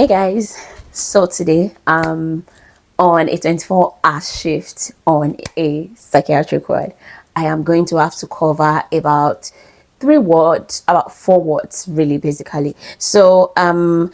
Hey guys, so today on a 24-hour shift on a psychiatric ward. I am going to have to cover about about 4 words really, basically. So I'm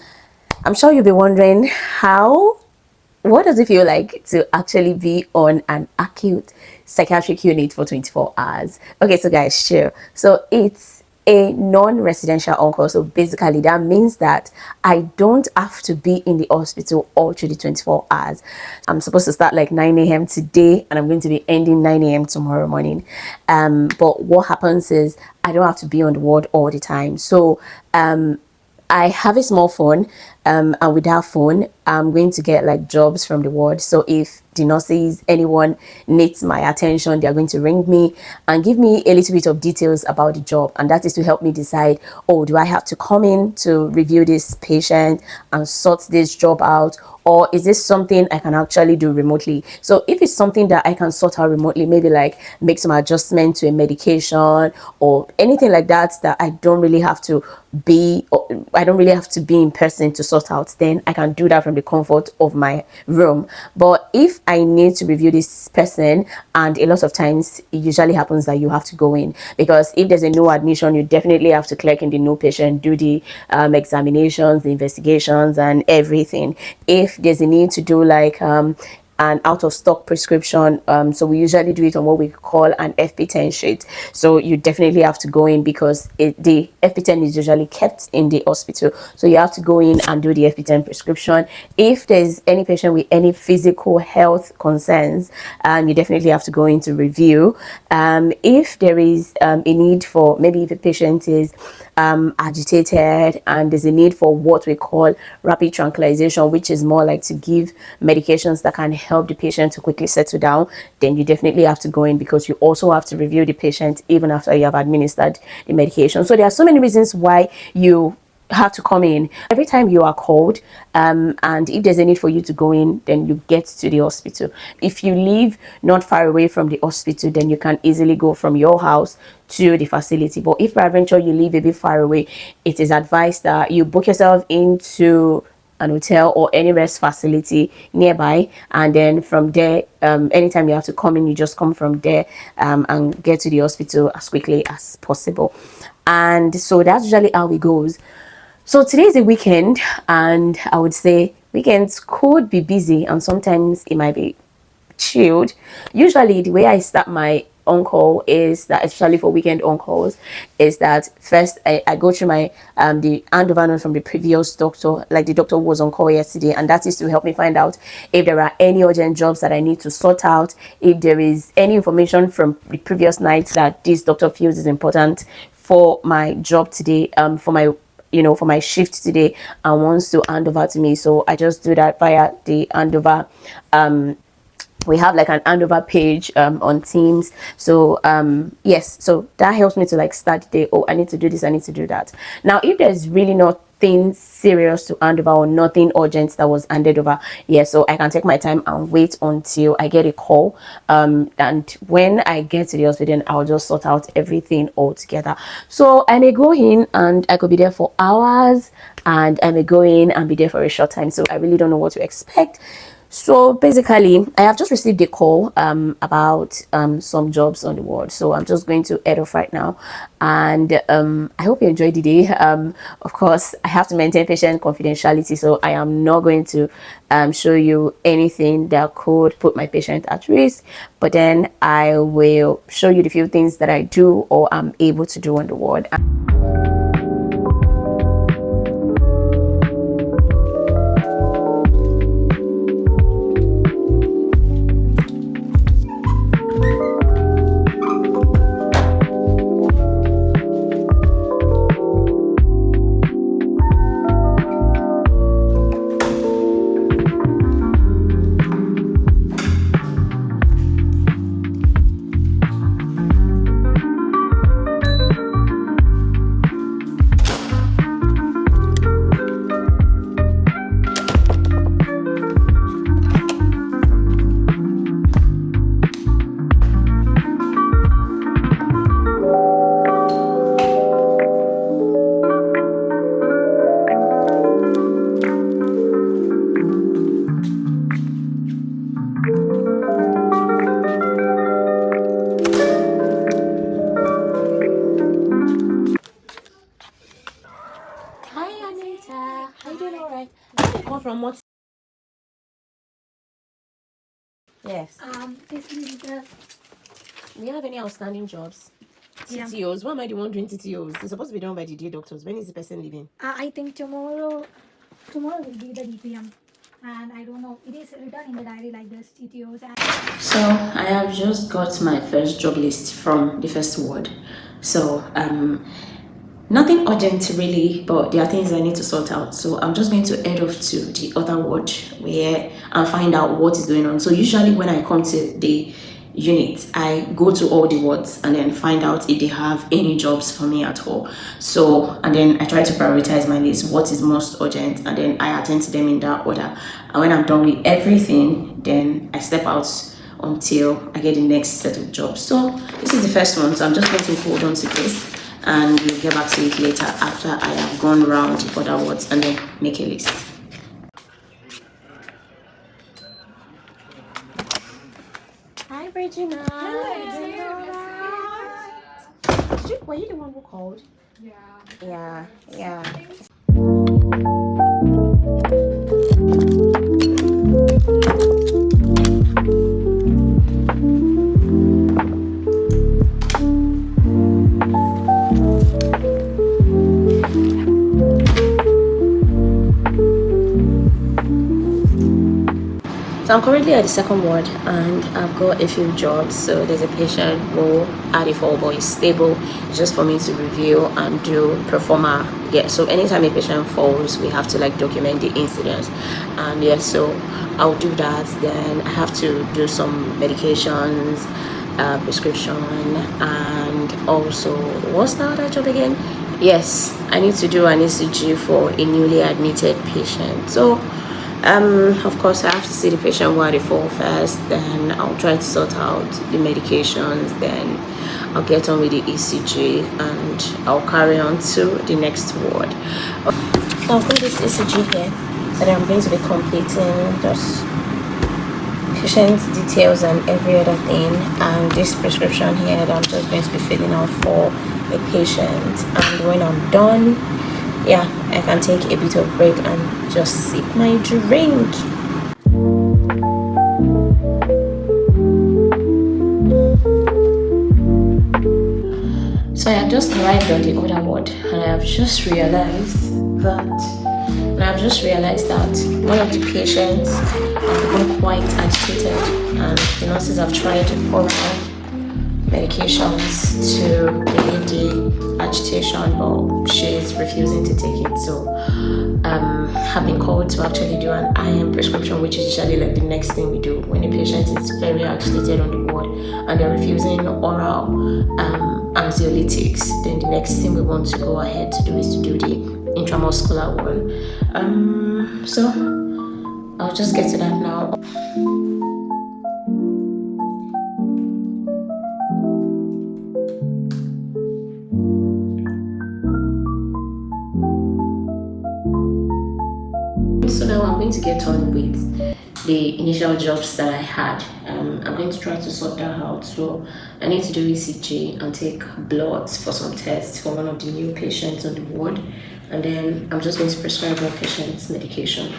sure you'll be wondering what does it feel like to actually be on an acute psychiatric unit for 24 hours? Okay, so guys, sure. So it's a non-residential on-call. So basically that means that I don't have to be in the hospital all through the 24 hours. I'm supposed to start like 9 a.m. today and I'm going to be ending 9 a.m. tomorrow morning. But what happens is I don't have to be on the ward all the time. So I have a small phone, and with that phone, I'm going to get like jobs from the ward. So if the nurses, anyone needs my attention, they're going to ring me and give me a little bit of details about the job. And that is to help me decide, oh, do I have to come in to review this patient and sort this job out? Or is this something I can actually do remotely? So if it's something that I can sort out remotely, maybe like make some adjustment to a medication or anything like that, that I don't really have to be in person to sort out, then I can do that from the comfort of my room. But if I need to review this person, and a lot of times it usually happens that you have to go in, because if there's a no admission, you definitely have to click in the no patient, do the examinations, the investigations and everything. If there's a need to do like an out of stock prescription, so we usually do it on what we call an FP10 sheet. So you definitely have to go in, because the FP10 is usually kept in the hospital, so you have to go in and do the FP10 prescription. If there's any patient with any physical health concerns, you definitely have to go in to review. If there is a need for, maybe if a patient is agitated and there's a need for what we call rapid tranquilization, which is more like to give medications that can help the patient to quickly settle down, then you definitely have to go in, because you also have to review the patient even after you have administered the medication. So there are so many reasons why you have to come in every time you are called, and if there's a need for you to go in, then you get to the hospital. If you live not far away from the hospital, then you can easily go from your house to the facility. But if by venture you live a bit far away, it is advised that you book yourself into an hotel or any rest facility nearby, and then from there, anytime you have to come in, you just come from there and get to the hospital as quickly as possible. And so that's usually how it goes. So today is a weekend, and I would say weekends could be busy and sometimes it might be chilled. Usually the way I start my on-call is that, especially for weekend on-calls, is that first I go through my the handover note from the previous doctor, like the doctor who was on call yesterday, and that is to help me find out if there are any urgent jobs that I need to sort out, if there is any information from the previous night that this doctor feels is important for my job today, for my shift today, and wants to hand over to me. So I just do that via the handover. We have like an handover page on Teams. So yes, so that helps me to like start the day. Oh, I need to do this, I need to do that. Now, if there's really nothing serious to hand over or nothing urgent that was handed over, yeah, so I can take my time and wait until I get a call, and when I get to the hospital, I'll just sort out everything all together. So I may go in and I could be there for hours, and I may go in and be there for a short time, so I really don't know what to expect. So basically, I have just received a call about some jobs on the ward. So I'm just going to head off right now, and I hope you enjoyed the day. Of course, I have to maintain patient confidentiality, so I am not going to show you anything that could put my patient at risk, but then I will show you the few things that I do or am able to do on the ward. doing all right. I come from what? Yes. This is the. Do you have any outstanding jobs? TTOs. Why am I the one doing TTOs? It's supposed to be done by the day doctors. When is the person leaving? I think tomorrow will be the DPM, and I don't know. It is written in the diary like this, TTOs. So I have just got my first job list from the first ward. So nothing urgent really, but there are things I need to sort out. So I'm just going to head off to the other ward where and find out what is going on. So usually when I come to the unit, I go to all the wards and then find out if they have any jobs for me at all. So and then I try to prioritize my list, what is most urgent, and then I attend to them in that order. And when I'm done with everything, then I step out until I get the next set of jobs. So this is the first one, so I'm just going to hold on to this and we'll get back to it later after I have gone around the other wards and then make a list. Hi, Regina. Were you the one who called? Yeah. So I'm currently at the second ward and I've got a few jobs. So there's a patient who had a fall but is stable. It's just for me to review and do performer. Yeah, so anytime a patient falls, we have to like document the incidents. And yeah, so I'll do that. Then I have to do some medications, prescription, and also what's the other job again? Yes, I need to do an ECG for a newly admitted patient. So of course I have to see the patient while they fall first, then I'll try to sort out the medications, then I'll get on with the ECG and I'll carry on to the next ward. So I've got this ECG here that I'm going to be completing just patient details and every other thing, and this prescription here that I'm just going to be filling out for a patient, and when I'm done, yeah, I can take a bit of break and just sip my drink. So I have just arrived on the other ward and I have just realized that one of the patients has become quite agitated and the nurses have tried oral medications to relieve the agitation, but she's refusing to take it. So have been called to actually do an IM prescription, which is usually like the next thing we do when a patient is very agitated on the ward and they're refusing oral anxiolytics. Then the next thing we want to go ahead to do is to do the intramuscular one. So I'll just get to that now. So now I'm going to get on with the initial jobs that I had. I'm going to try to sort that out. So I need to do ECG and take bloods for some tests for one of the new patients on the ward, and then I'm just going to prescribe one patient's medication.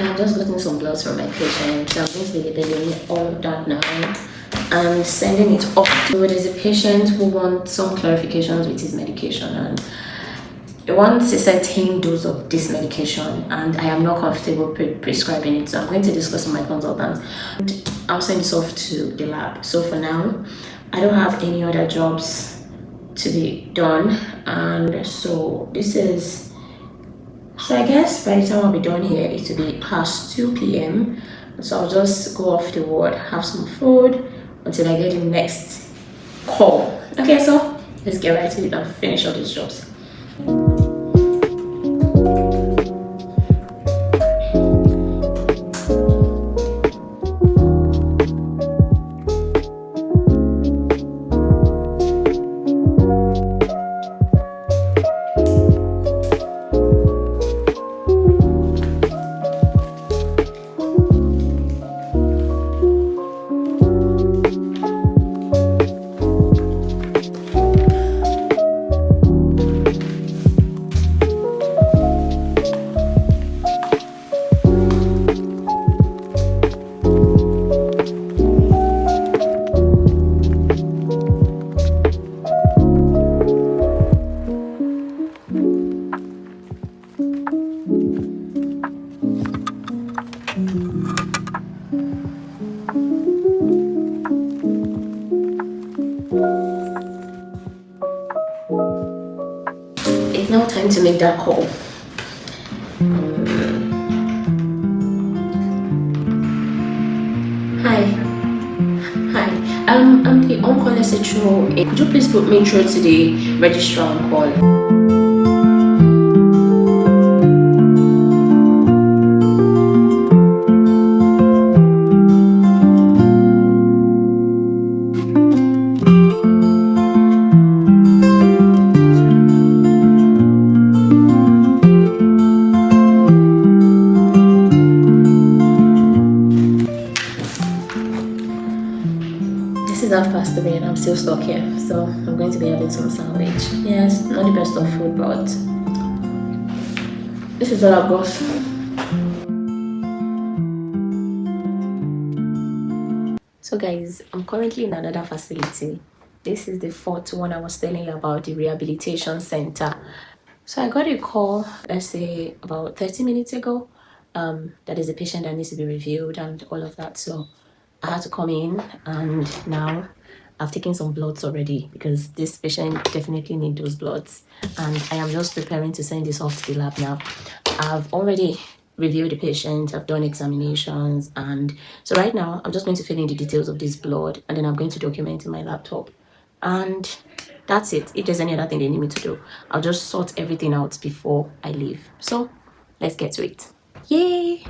I'm just getting some bloods from my patient, so I'm going to be labeling all of that now and sending it off to. There's a patient who wants some clarifications with his medication, and he wants a certain dose of this medication, and I am not comfortable prescribing it, so I'm going to discuss with my consultant and I'll send this off to the lab. So for now, I don't have any other jobs to be done, and so this is, so I guess by the time I'll be done here, it will be past 2 p.m. So I'll just go off the ward, have some food until I get the next call. Okay, so let's get right to it and finish all these jobs. It's now time to make that call. Hi. Hi. I'm the on-call SHO. Could you please put me through to the registrar on call? This is 3:30 and I'm still stuck here, so I'm going to be having some sandwich. Yes, not the best of food, but this is all I've got. So guys, I'm currently in another facility. This is the fourth one I was telling you about, the rehabilitation center. So I got a call, let's say about 30 minutes ago, that is a patient that needs to be reviewed and all of that. So I had to come in, and now I've taken some bloods already because this patient definitely needs those bloods, and I am just preparing to send this off to the lab now. I've already reviewed the patient, I've done examinations, and so right now I'm just going to fill in the details of this blood, and then I'm going to document in my laptop, and that's it. If there's any other thing they need me to do, I'll just sort everything out before I leave. So let's get to it. Yay!